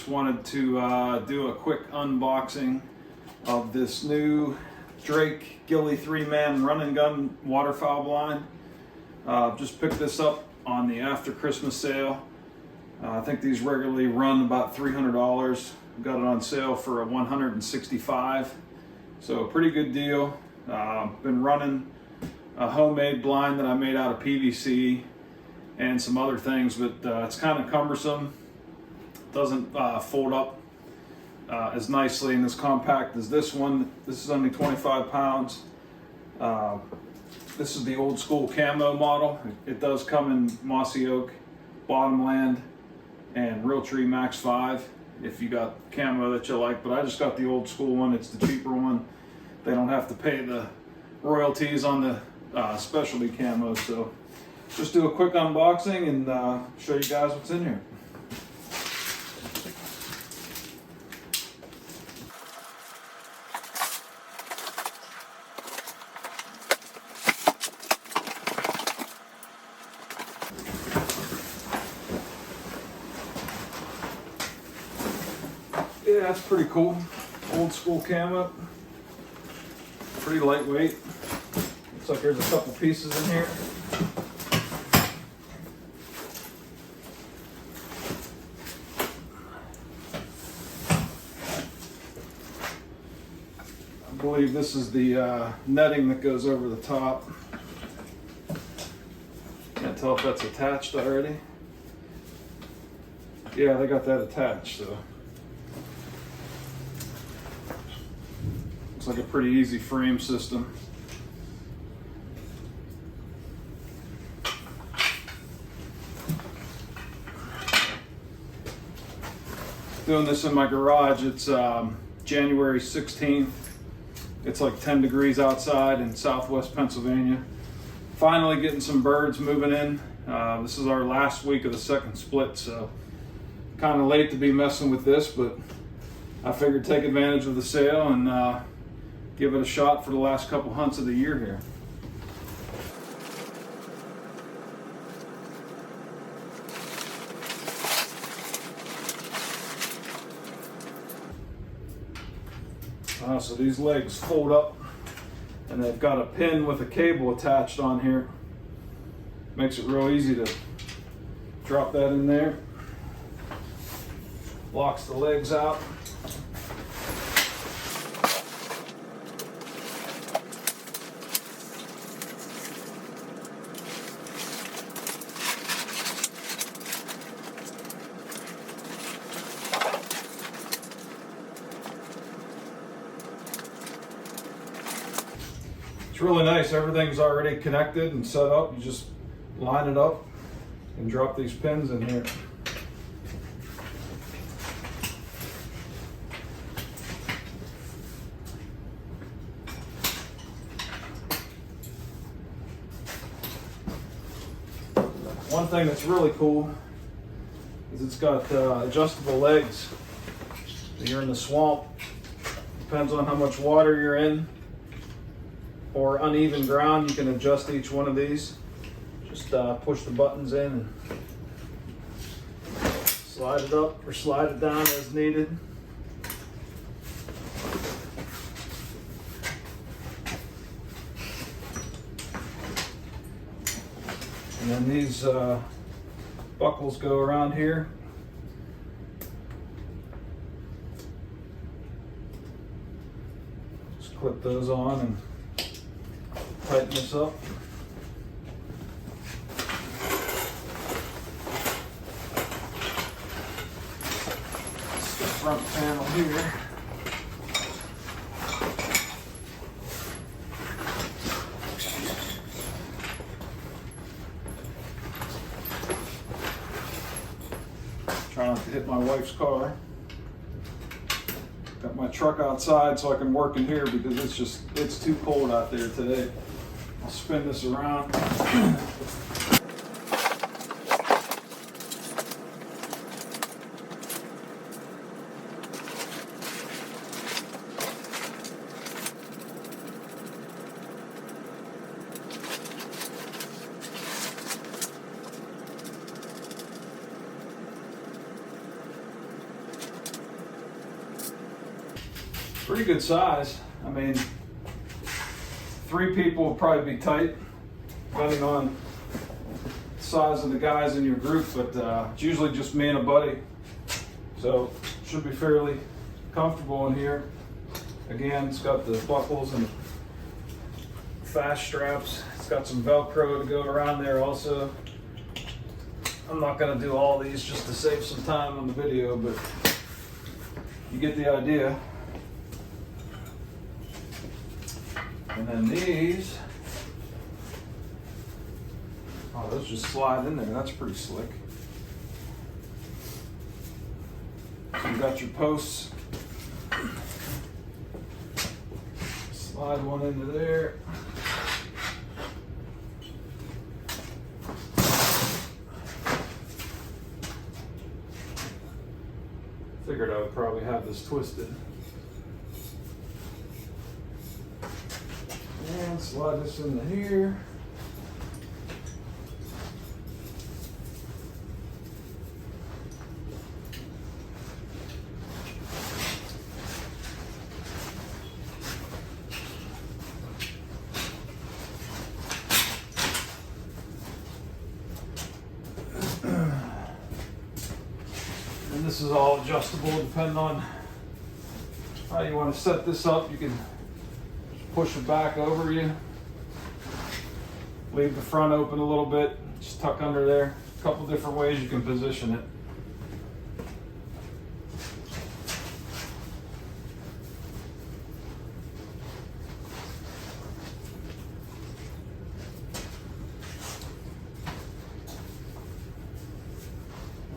Just wanted to do a quick unboxing of this new Drake Ghillie 3-man run and gun waterfowl blind. Just picked this up on the after Christmas sale. I think these regularly run about $300. Got it on sale for $165, so a pretty good deal. Been running a homemade blind that I made out of PVC and some other things, but it's kind of cumbersome. Doesn't fold up as nicely and as compact as this one. This is only 25 pounds. This is the old school camo model. It does come in mossy oak, bottomland, and Realtree Max 5 if you got camo that you like, but I just got the old school one. It's the cheaper one. They don't have to pay the royalties on the specialty camo, so just do a quick unboxing and show you guys what's in here. Yeah, that's pretty cool. Old school camo. Pretty lightweight. Looks like there's a couple pieces in here. I believe this is the netting that goes over the top. Can't tell if that's attached already. Yeah, they got that attached, so looks like a pretty easy frame system. Doing this in my garage. It's January 16th. It's like 10 degrees outside in southwest Pennsylvania. Finally getting some birds moving in. This is our last week of the second split, so kind of late to be messing with this, but I figured take advantage of the sale and give it a shot for the last couple hunts of the year here. So these legs fold up and they've got a pin with a cable attached on here. Makes it real easy to drop that in there. Locks the legs out. It's really nice. Everything's already connected and set up. You just line it up and drop these pins in here. One thing that's really cool is it's got adjustable legs. If you're in the swamp, depends on how much water you're in, or uneven ground, you can adjust each one of these. Just push the buttons in and slide it up or slide it down as needed. And then these buckles go around here. Just clip those on and tighten this up. It's the front panel here. Try not to hit my wife's car. Got my truck outside so I can work in here because it's too cold out there today. I'll spin this around. pretty good size. I mean, 3 people would probably be tight, depending on the size of the guys in your group, but it's usually just me and a buddy. So should be fairly comfortable in here. Again, it's got the buckles and fast straps. It's got some Velcro to go around there also. I'm not gonna do all these just to save some time on the video, but you get the idea. And then these, oh, those just slide in there. That's pretty slick. So you got your posts. Slide one into there. Figured I would probably have this twisted. And slide this into here. And this is all adjustable depending on how you want to set this up. You can push it back over you, leave the front open a little bit, just tuck under there. A couple different ways you can position it.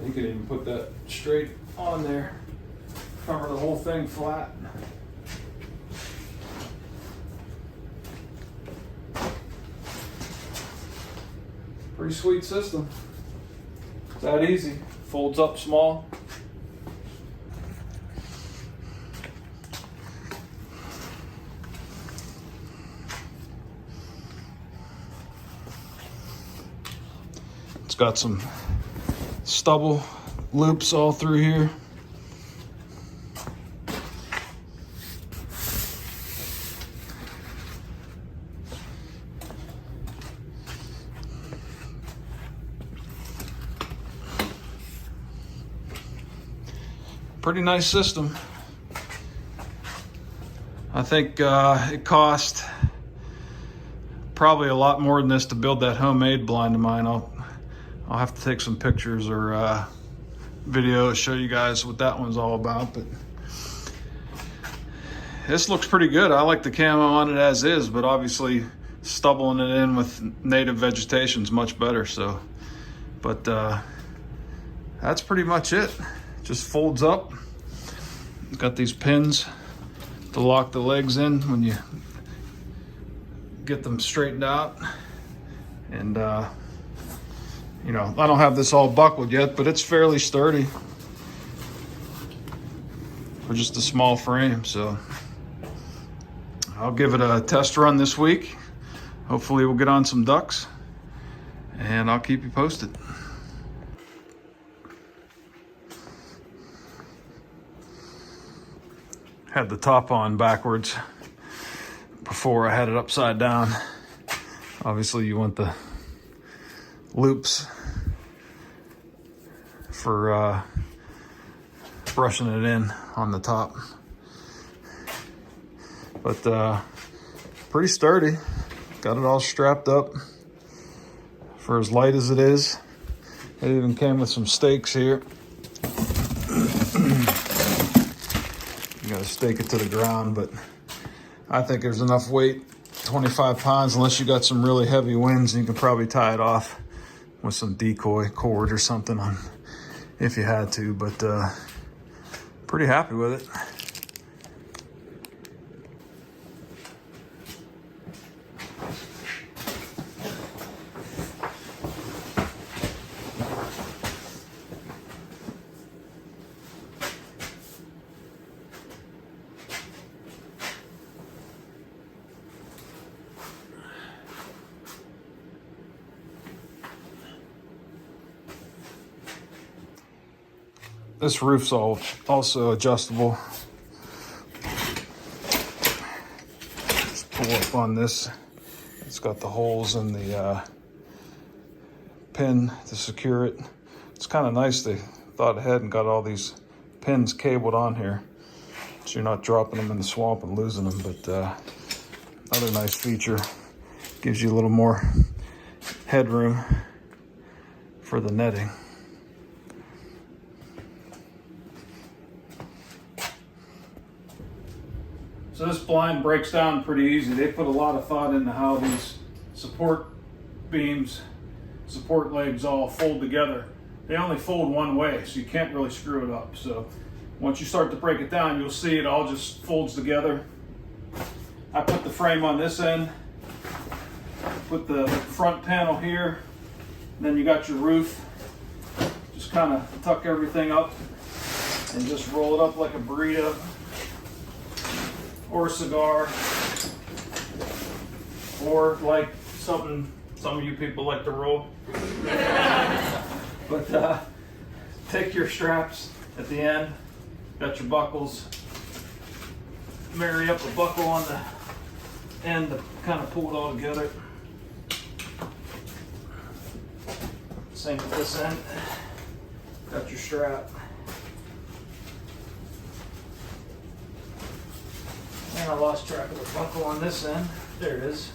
You could even put that straight on there, cover the whole thing flat. Pretty sweet system. It's that easy. Folds up small. It's got some stubble loops all through here. Pretty nice system. I think it cost probably a lot more than this to build that homemade blind of mine. I'll have to take some pictures or video to show you guys what that one's all about, but this looks pretty good. I like the camo on it as is, but obviously stubbling it in with native vegetation is much better. So, but that's pretty much it. Just folds up. It's got these pins to lock the legs in when you get them straightened out. And you know, I don't have this all buckled yet, but it's fairly sturdy for just a small frame. So I'll give it a test run this week. Hopefully we'll get on some ducks, and I'll keep you posted. Had the top on backwards before I had it upside down. Obviously you want the loops for brushing it in on the top. But pretty sturdy. Got it all strapped up for as light as it is. It even came with some stakes here. You gotta stake it to the ground, but I think there's enough weight, 25 pounds, unless you got some really heavy winds, and you can probably tie it off with some decoy cord or something on if you had to, but pretty happy with it. This roof's also adjustable. pull up on this. It's got the holes in the pin to secure it. It's kind of nice they thought ahead and got all these pins cabled on here, so you're not dropping them in the swamp and losing them. But another nice feature, gives you a little more headroom for the netting. So this blind breaks down pretty easy. They put a lot of thought into how these support beams, support legs all fold together. They only fold one way, so you can't really screw it up. So once you start to break it down, you'll see it all just folds together. I put the frame on this end, put the front panel here, and then you got your roof. Just kind of tuck everything up and just roll it up like a burrito or a cigar, or like something some of you people like to roll. But take your straps at the end, got your buckles, marry up a buckle on the end to kind of pull it all together. Same with this end, got your strap. And I lost track of the buckle on this end. There it is.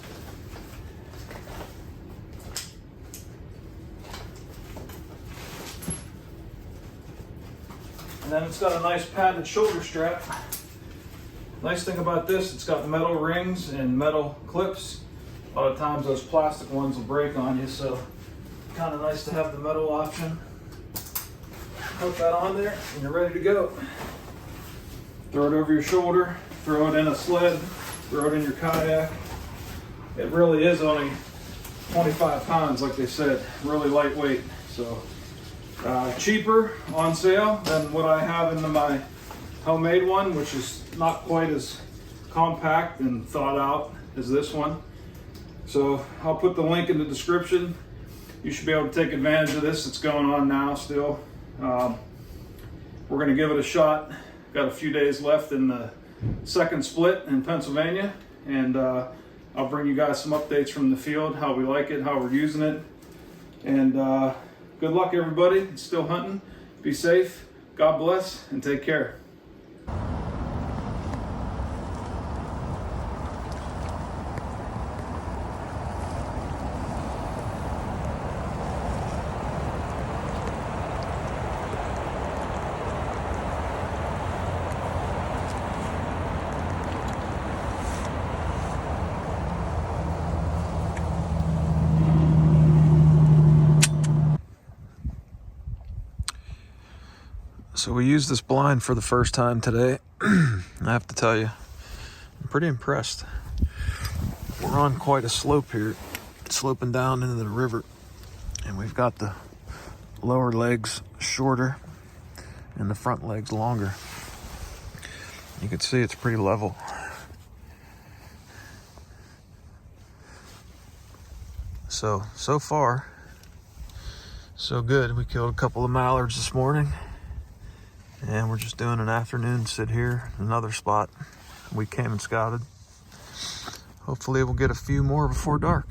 And then it's got a nice padded shoulder strap. Nice thing about this, it's got metal rings and metal clips. A lot of times those plastic ones will break on you, so kind of nice to have the metal option. Put that on there and you're ready to go. Throw it over your shoulder, throw it in a sled, throw it in your kayak. It really is only 25 pounds, like they said, really lightweight. So cheaper on sale than what I have in my homemade one, which is not quite as compact and thought out as this one. So I'll put the link in the description. You should be able to take advantage of this. It's going on now still. We're going to give it a shot. Got a few days left in the second split in Pennsylvania, and I'll bring you guys some updates from the field, how we like it, how we're using it. And good luck, everybody. It's still hunting. Be safe. God bless, and take care. So we used this blind for the first time today. I have to tell you, I'm pretty impressed. We're on quite a slope here, sloping down into the river, and we've got the lower legs shorter and the front legs longer. You can see it's pretty level. So far, so good. We killed a couple of mallards this morning. And we're just doing an afternoon sit here, another spot we came and scouted. Hopefully we'll get a few more before dark.